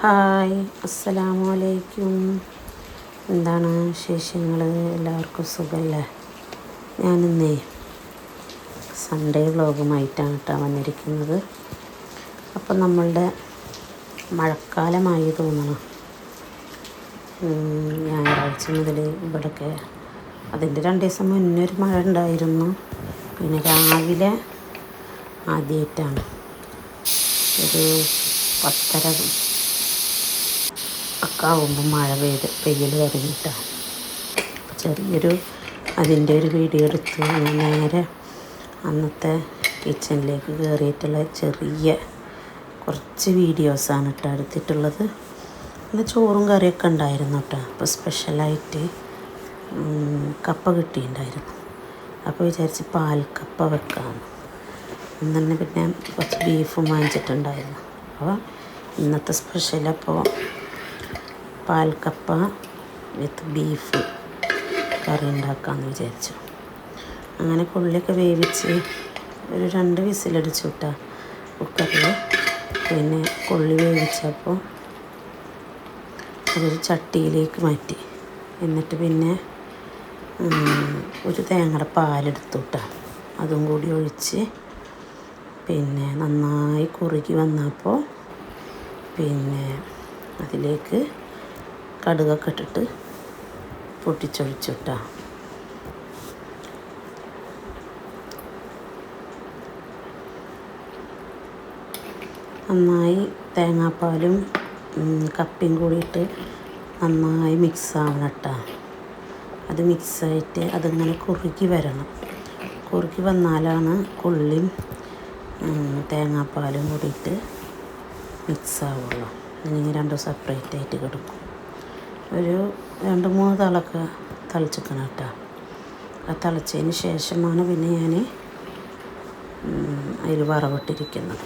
Hi, അസ്സലാമു അലൈക്കും. എന്താണ് വിശേഷങ്ങൾ? എല്ലാവർക്കും സുഖമല്ലേ? ഞാനിന്നേ സൺഡേ വ്ളോഗുമായിട്ടാണ് വന്നിരിക്കുന്നത്. അപ്പം നമ്മളുടെ മഴക്കാലമായി തോന്നണം. ഞായറാഴ്ച മുതൽ ഇവിടെയൊക്കെ അതിൻ്റെ 2 ദിവസം മുന്നേ ഒരു മഴ ഉണ്ടായിരുന്നു. പിന്നെ രാവിലെ ആദ്യമായിട്ടാണ് ഒരു 10:30 ഒക്കെ ആകുമ്പോൾ മഴ പെയ്യൽ തുടങ്ങിയിട്ടാണ്. ചെറിയൊരു അതിൻ്റെ ഒരു വീഡിയോ എടുത്ത് നേരെ അന്നത്തെ കിച്ചണിലേക്ക് കയറിയിട്ടുള്ള ചെറിയ കുറച്ച് വീഡിയോസാണ് എടുത്തിട്ടുള്ളത്. അന്ന് ചോറും കറിയൊക്കെ ഉണ്ടായിരുന്നു കേട്ടോ. അപ്പോൾ സ്പെഷ്യലായിട്ട് കപ്പ കിട്ടിയിട്ടുണ്ടായിരുന്നു. അപ്പോൾ വിചാരിച്ച് പാൽക്കപ്പ വെക്കാമെന്ന്. അന്ന് തന്നെ പിന്നെ കുറച്ച് ബീഫും വാങ്ങിച്ചിട്ടുണ്ടായിരുന്നു. അപ്പോൾ ഇന്നത്തെ സ്പെഷ്യൽ അപ്പോൾ പാൽക്കപ്പ വിത്ത് ബീഫ് കറി ഉണ്ടാക്കാമെന്ന് വിചാരിച്ചു. അങ്ങനെ കൊള്ളിയൊക്കെ വേവിച്ച് ഒരു 2 വിസിലടിച്ചു വിട്ടാ കുക്കറിൽ. പിന്നെ കൊള്ളി വേവിച്ചപ്പോൾ അതൊരു ചട്ടിയിലേക്ക് മാറ്റി. എന്നിട്ട് പിന്നെ ഒരു തേങ്ങയുടെ പാലെടുത്തു വിട്ടാ അതും കൂടി ഒഴിച്ച് പിന്നെ നന്നായി കുറുകി വന്നപ്പോൾ പിന്നെ അതിലേക്ക് കടുകൊക്കെ ഇട്ടിട്ട് പൊട്ടിച്ചൊഴിച്ചിട്ടാ. നന്നായി തേങ്ങാപ്പാലും കപ്പയും കൂടിയിട്ട് നന്നായി മിക്സ് ആവണം കേട്ടോ. അത് മിക്സായിട്ട് അതിങ്ങനെ കുറുകി വരണം. കുറുകി വന്നാലാണ് കൊള്ളിയും തേങ്ങാപ്പാലും കൂടിയിട്ട് മിക്സ് ആവുള്ളൂ. അല്ലെങ്കിൽ 2 സെപ്പറേറ്റ് ആയിട്ട് കിടക്കും. ഒരു 2-3 തിളക്ക് തിളച്ചിക്കണം കേട്ടോ. ആ തിളച്ചതിന് ശേഷമാണ് പിന്നെ ഞാൻ അതിൽ വറവിട്ടിരിക്കുന്നത്.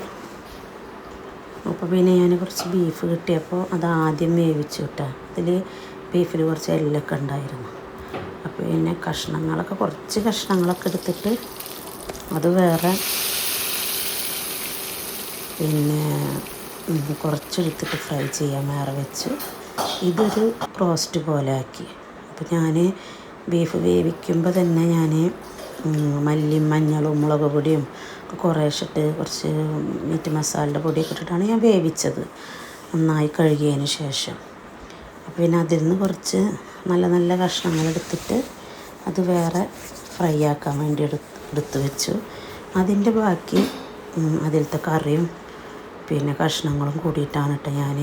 അപ്പോൾ പിന്നെ ഞാൻ കുറച്ച് ബീഫ് കിട്ടിയപ്പോൾ അത് ആദ്യം വേവിച്ചു കേട്ടോ. അതിൽ ബീഫിൽ കുറച്ച് എല്ലൊക്കെ ഉണ്ടായിരുന്നു. അപ്പോൾ പിന്നെ കുറച്ച് കഷ്ണങ്ങളൊക്കെ എടുത്തിട്ട് അത് വേറെ പിന്നെ കുറച്ചെടുത്തിട്ട് ഫ്രൈ ചെയ്യാൻ വേറെ വെച്ച് ഇതൊരു റോസ്റ്റ് പോലെ ആക്കി. അപ്പോൾ ഞാൻ ബീഫ് വേവിക്കുമ്പോൾ തന്നെ ഞാൻ മല്ലിയും മഞ്ഞളും മുളക് പൊടിയും കുറേശ്ശിട്ട് കുറച്ച് മീറ്റ് മസാലയുടെ പൊടിയൊക്കെ ഇട്ടിട്ടാണ് ഞാൻ വേവിച്ചത് നന്നായി കഴുകിയതിന് ശേഷം. അപ്പോൾ പിന്നെ അതിൽ നിന്ന് കുറച്ച് നല്ല നല്ല കഷ്ണങ്ങൾ എടുത്തിട്ട് അത് വേറെ ഫ്രൈ ആക്കാൻ വേണ്ടി എടുത്ത് വെച്ചു. അതിൻ്റെ ബാക്കി അതിലത്തെ കറിയും പിന്നെ കഷ്ണങ്ങളും കൂടിയിട്ടാണ് കേട്ടോ ഞാൻ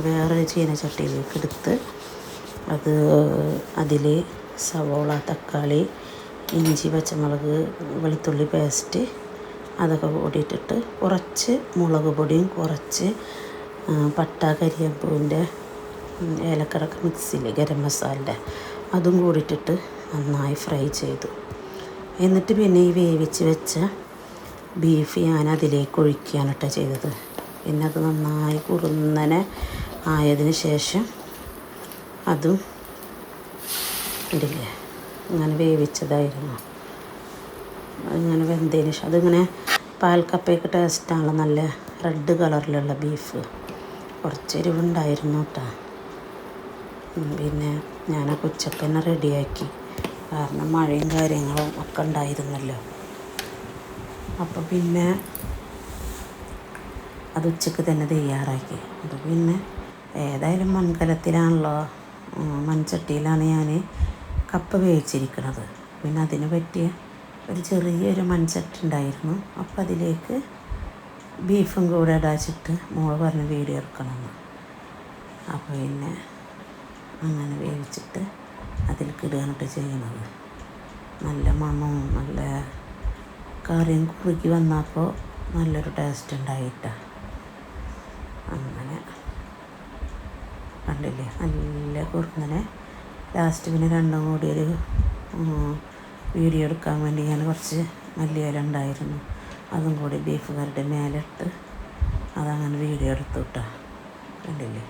വേറൊരു ചീനച്ചട്ടിയിലേക്ക് എടുത്ത് അതിൽ സവോള, തക്കാളി, ഇഞ്ചി, പച്ചമുളക്, വെളുത്തുള്ളി പേസ്റ്റ് അതൊക്കെ കൂടിയിട്ടിട്ട് കുറച്ച് മുളക് പൊടിയും കുറച്ച് പട്ട, കരിയേപ്പിൻ്റെ ഏലക്കടൊക്കെ മിക്സിയിൽ ഗരം മസാലയുടെ അതും കൂടിയിട്ടിട്ട് നന്നായി ഫ്രൈ ചെയ്തു. എന്നിട്ട് പിന്നെ ഈ വേവിച്ച് വെച്ച ബീഫ് ഞാൻ അതിലേക്ക് ഒഴിക്കുകയാണ് കേട്ടോ ചെയ്തത്. പിന്നെ അത് നന്നായി കുറുന്നനെ ആയതിന് ശേഷം അതും ഉണ്ടല്ലേ ഇങ്ങനെ വേവിച്ചതായിരുന്നു. ഇങ്ങനെ വെന്തതിന് ശേഷം അതിങ്ങനെ പാൽക്കപ്പയൊക്കെ ടേസ്റ്റാണല്ലോ. നല്ല റെഡ് കളറിലുള്ള ബീഫ് കുറച്ച് എരിവുണ്ടായിരുന്നു കേട്ടോ. പിന്നെ ഞാനൊക്കെ ഉച്ചക്ക് തന്നെ റെഡിയാക്കി. കാരണം മഴയും കാര്യങ്ങളും ഒക്കെ ഉണ്ടായിരുന്നല്ലോ. അപ്പോൾ പിന്നെ അത് ഉച്ചക്ക് തന്നെ തയ്യാറാക്കി. അപ്പോൾ പിന്നെ ഏതായാലും മൺകലത്തിലാണല്ലോ, മൺചട്ടിയിലാണ് ഞാൻ കപ്പ വേവിച്ചിരിക്കുന്നത്. പിന്നെ അതിന് പറ്റിയ ഒരു ചെറിയൊരു മൺചട്ടി ഉണ്ടായിരുന്നു. അപ്പോൾ അതിലേക്ക് ബീഫും കൂടെ ഇടാച്ചിട്ട് മോള് പറഞ്ഞ് വീഡിയോ എടുക്കണമെന്ന്. അപ്പോൾ പിന്നെ അങ്ങനെ വേവിച്ചിട്ട് അതിലേക്ക് ഇടുകയാണ് ചെയ്യുന്നത്. നല്ല മണവും നല്ല കറിയും കുറുകി വന്നപ്പോൾ നല്ലൊരു ടേസ്റ്റ് ഉണ്ടായിട്ടാണ്. അങ്ങനെ കണ്ടില്ലേ നല്ല കുറുങ്ങനെ. ലാസ്റ്റ് പിന്നെ രണ്ടും കൂടി ഒരു വീഡിയോ എടുക്കാൻ വേണ്ടി ഞാൻ കുറച്ച് മല്ലിയില ഉണ്ടായിരുന്നു അതും കൂടി ബീഫ് കറിയുടെ മേലിട്ട് അതങ്ങനെ വീഡിയോ എടുത്തു കേട്ടോ. കണ്ടില്ലേ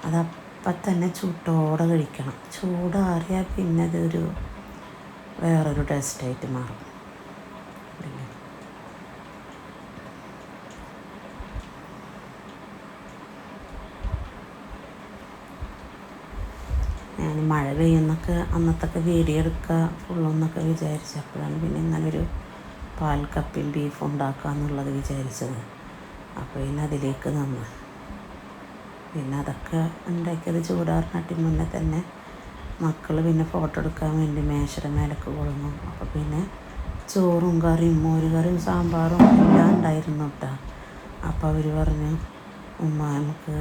അതപ്പം തന്നെ ചൂട്ടോടെ കഴിക്കണം. ചൂടാറിയാൽ പിന്നെ അതൊരു വേറൊരു ടേസ്റ്റായിട്ട് മാറും. ഞാൻ മഴ പെയ്യുന്നൊക്കെ അന്നത്തൊക്കെ വീഡിയോ എടുക്കുക ഫുള്ളൊന്നൊക്കെ വിചാരിച്ചപ്പോഴാണ് പിന്നെ ഇങ്ങനൊരു പാൽ കപ്പയും ബീഫും ഉണ്ടാക്കാമെന്നുള്ളത് വിചാരിച്ചത്. അപ്പോൾ പിന്നെ അതിലേക്ക് നമ്മൾ പിന്നെ അതൊക്കെ ഉണ്ടാക്കിയത് ചൂടാറിനാട്ടി മുന്നേ തന്നെ മക്കൾ പിന്നെ ഫോട്ടോ എടുക്കാൻ വേണ്ടി മേശയുടെ മേലേക്ക് കൊള്ളുന്നു. അപ്പോൾ പിന്നെ ചോറും കറിയും മോരുകറിയും സാമ്പാറും എല്ലാം ഉണ്ടായിരുന്നു കേട്ടോ. അപ്പോൾ അവർ പറഞ്ഞു ഉമ്മ നമുക്ക്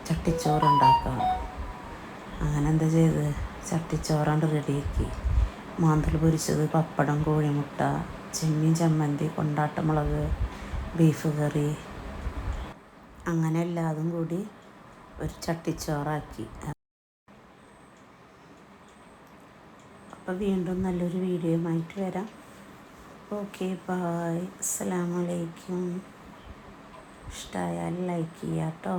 ചട്ടിച്ചോറുണ്ടാക്കാം. അങ്ങനെ എന്താ ചെയ്ത് ചട്ടിച്ചോറാണ്ട് റെഡിയാക്കി. മാന്തൽ പൊരിച്ചത്, പപ്പടം, കോഴിമുട്ട, ചെമ്മീൻ ചമ്മന്തി, കൊണ്ടാട്ടമുളക്, ബീഫ് കറി, അങ്ങനെ എല്ലാതും കൂടി ഒരു ചട്ടിച്ചോറാക്കി. അപ്പോൾ വീണ്ടും നല്ലൊരു വീഡിയോയുമായിട്ട് വരാം. ഓക്കെ, ബായ്, അസ്സലാമു അലൈക്കും. ഇഷ്ടമായാൽ ലൈക്ക് ചെയ്യാം കേട്ടോ.